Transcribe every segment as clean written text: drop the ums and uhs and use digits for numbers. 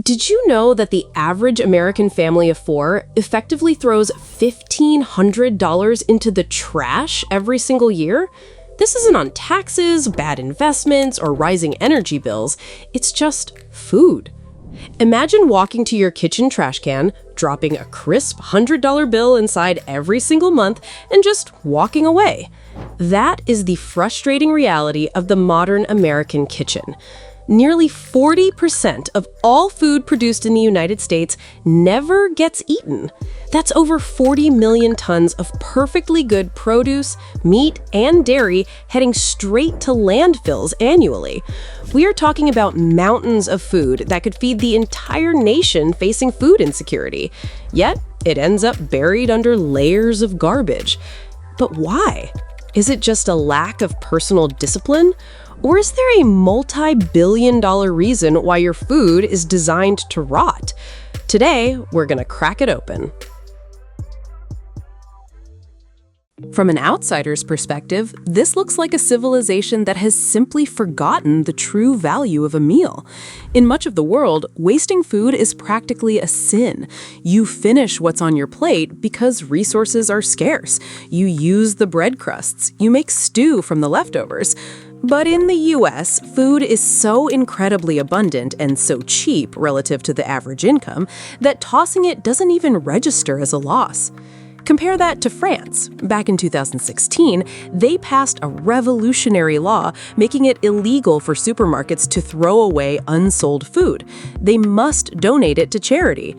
Did you know that the average American family of four effectively throws $1,500 into the trash every single year? This isn't on taxes, bad investments, or rising energy bills. It's just food. Imagine walking to your kitchen trash can, dropping a crisp $100 bill inside every single month, and just walking away. That is the frustrating reality of the modern American kitchen. Nearly 40% of all food produced in the United States never gets eaten. That's over 40 million tons of perfectly good produce, meat, and dairy heading straight to landfills annually. We are talking about mountains of food that could feed the entire nation facing food insecurity. Yet, it ends up buried under layers of garbage. But why? Is it just a lack of personal discipline? Or is there a multi-billion-dollar reason why your food is designed to rot? Today, we're gonna crack it open. From an outsider's perspective, this looks like a civilization that has simply forgotten the true value of a meal. In much of the world, wasting food is practically a sin. You finish what's on your plate because resources are scarce. You use the bread crusts. You make stew from the leftovers. But in the US, food is so incredibly abundant and so cheap relative to the average income that tossing it doesn't even register as a loss. Compare that to France. Back in 2016, they passed a revolutionary law making it illegal for supermarkets to throw away unsold food. They must donate it to charity.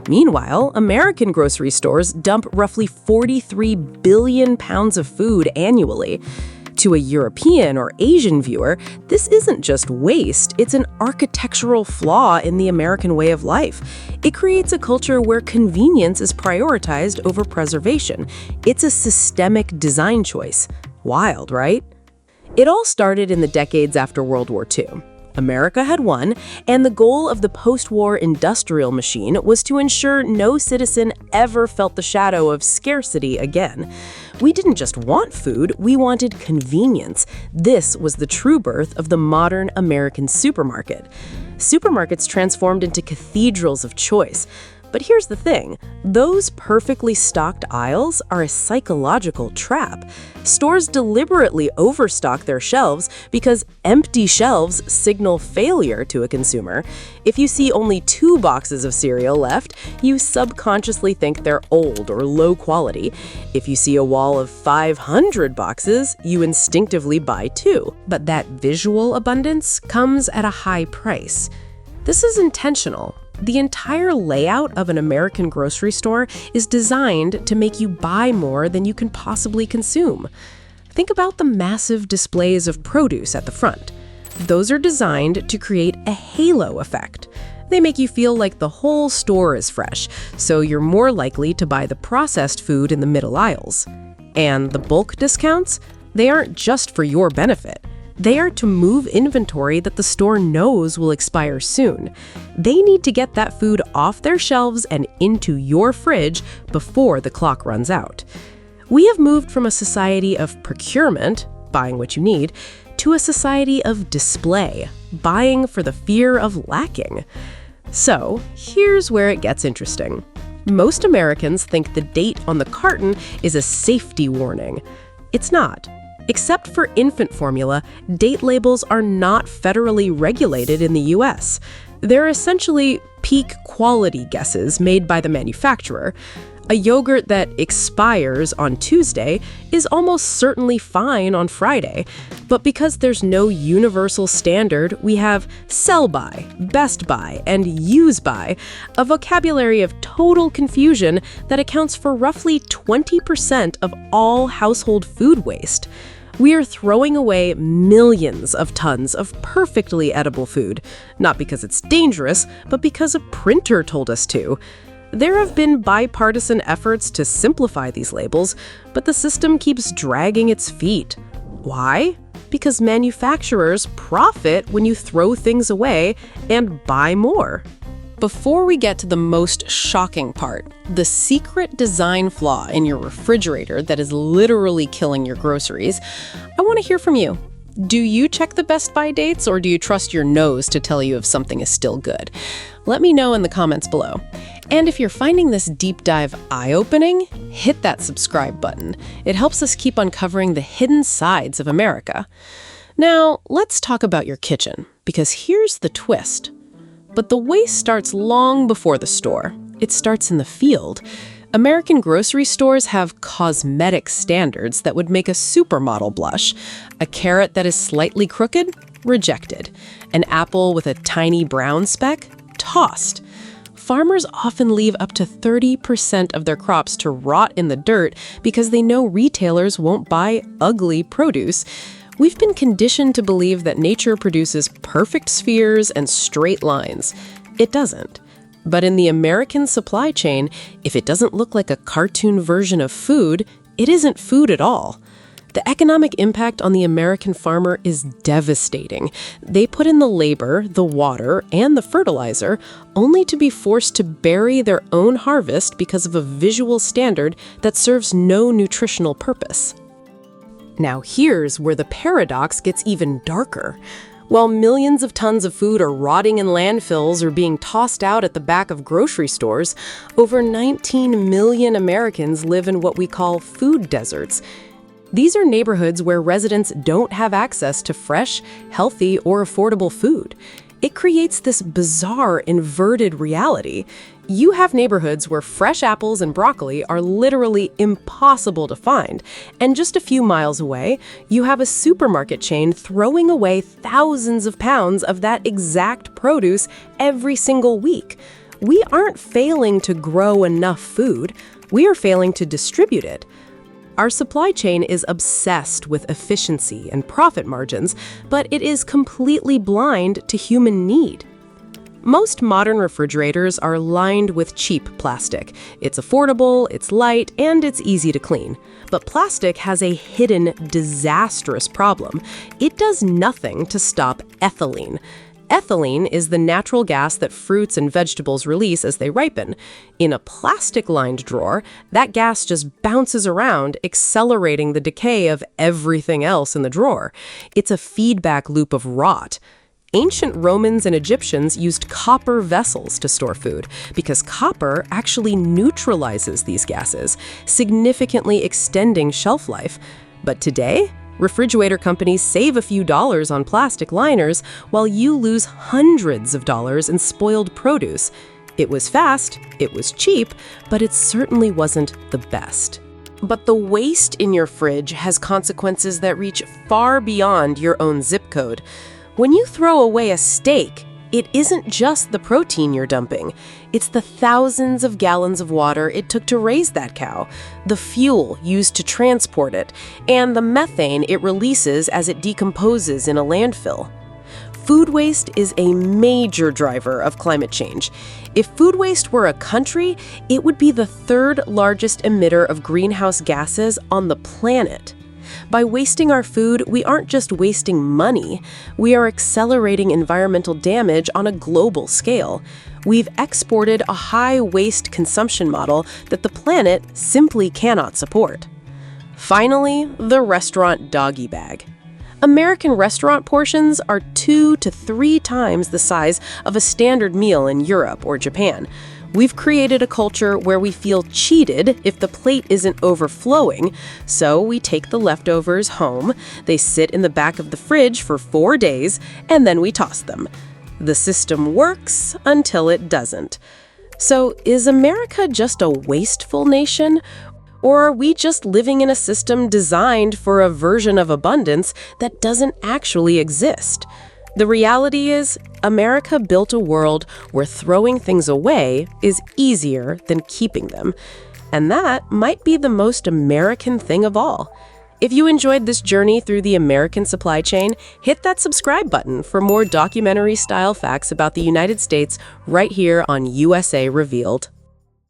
Meanwhile, American grocery stores dump roughly 43 billion pounds of food annually. To a European or Asian viewer, this isn't just waste, it's an architectural flaw in the American way of life. It creates a culture where convenience is prioritized over preservation. It's a systemic design choice. Wild, right? It all started in the decades after World War II. America had won, and the goal of the post-war industrial machine was to ensure no citizen ever felt the shadow of scarcity again. We didn't just want food, we wanted convenience. This was the true birth of the modern American supermarket. Supermarkets transformed into cathedrals of choice. But here's the thing, those perfectly stocked aisles are a psychological trap. Stores deliberately overstock their shelves because empty shelves signal failure to a consumer. If you see only 2 boxes of cereal left, you subconsciously think they're old or low quality. If you see a wall of 500 boxes, you instinctively buy 2. But that visual abundance comes at a high price. This is intentional. The entire layout of an American grocery store is designed to make you buy more than you can possibly consume. Think about the massive displays of produce at the front. Those are designed to create a halo effect. They make you feel like the whole store is fresh, so you're more likely to buy the processed food in the middle aisles. And the bulk discounts? They aren't just for your benefit. They are to move inventory that the store knows will expire soon. They need to get that food off their shelves and into your fridge before the clock runs out. We have moved from a society of procurement, buying what you need, to a society of display, buying for the fear of lacking. So, here's where it gets interesting. Most Americans think the date on the carton is a safety warning. It's not. Except for infant formula, date labels are not federally regulated in the US. They're essentially peak quality guesses made by the manufacturer. A yogurt that expires on Tuesday is almost certainly fine on Friday. But because there's no universal standard, we have sell by, best by, and use by, a vocabulary of total confusion that accounts for roughly 20% of all household food waste. We are throwing away millions of tons of perfectly edible food, not because it's dangerous, but because a printer told us to. There have been bipartisan efforts to simplify these labels, but the system keeps dragging its feet. Why? Because manufacturers profit when you throw things away and buy more. Before we get to the most shocking part, the secret design flaw in your refrigerator that is literally killing your groceries, I want to hear from you. Do you check the best by dates, or do you trust your nose to tell you if something is still good? Let me know in the comments below. And if you're finding this deep dive eye-opening, hit that subscribe button. It helps us keep uncovering the hidden sides of America. Now, let's talk about your kitchen, because here's the twist. But the waste starts long before the store. It starts in the field. American grocery stores have cosmetic standards that would make a supermodel blush. A carrot that is slightly crooked? Rejected. An apple with a tiny brown speck? Tossed. Farmers often leave up to 30% of their crops to rot in the dirt because they know retailers won't buy ugly produce. We've been conditioned to believe that nature produces perfect spheres and straight lines. It doesn't. But in the American supply chain, if it doesn't look like a cartoon version of food, it isn't food at all. The economic impact on the American farmer is devastating. They put in the labor, the water, and the fertilizer, only to be forced to bury their own harvest because of a visual standard that serves no nutritional purpose. Now here's where the paradox gets even darker. While millions of tons of food are rotting in landfills or being tossed out at the back of grocery stores, over 19 million Americans live in what we call food deserts. These are neighborhoods where residents don't have access to fresh, healthy, or affordable food. It creates this bizarre, inverted reality. You have neighborhoods where fresh apples and broccoli are literally impossible to find, and just a few miles away, you have a supermarket chain throwing away thousands of pounds of that exact produce every single week. We aren't failing to grow enough food, we are failing to distribute it. Our supply chain is obsessed with efficiency and profit margins, but it is completely blind to human need. Most modern refrigerators are lined with cheap plastic. It's affordable, it's light, and it's easy to clean. But plastic has a hidden, disastrous problem. It does nothing to stop ethylene. Ethylene is the natural gas that fruits and vegetables release as they ripen. In a plastic-lined drawer, that gas just bounces around, accelerating the decay of everything else in the drawer. It's a feedback loop of rot. Ancient Romans and Egyptians used copper vessels to store food because copper actually neutralizes these gases, significantly extending shelf life. But today, refrigerator companies save a few dollars on plastic liners while you lose hundreds of dollars in spoiled produce. It was fast, it was cheap, but it certainly wasn't the best. But the waste in your fridge has consequences that reach far beyond your own zip code. When you throw away a steak, it isn't just the protein you're dumping. It's the thousands of gallons of water it took to raise that cow, the fuel used to transport it, and the methane it releases as it decomposes in a landfill. Food waste is a major driver of climate change. If food waste were a country, it would be the third largest emitter of greenhouse gases on the planet. By wasting our food, we aren't just wasting money, we are accelerating environmental damage on a global scale. We've exported a high waste consumption model that the planet simply cannot support. Finally, the restaurant doggy bag. American restaurant portions are 2 to 3 times the size of a standard meal in Europe or Japan. We've created a culture where we feel cheated if the plate isn't overflowing, so we take the leftovers home, they sit in the back of the fridge for 4 days, and then we toss them. The system works until it doesn't. So is America just a wasteful nation? Or are we just living in a system designed for a version of abundance that doesn't actually exist? The reality is, America built a world where throwing things away is easier than keeping them. And that might be the most American thing of all. If you enjoyed this journey through the American supply chain, hit that subscribe button for more documentary-style facts about the United States right here on USA Revealed.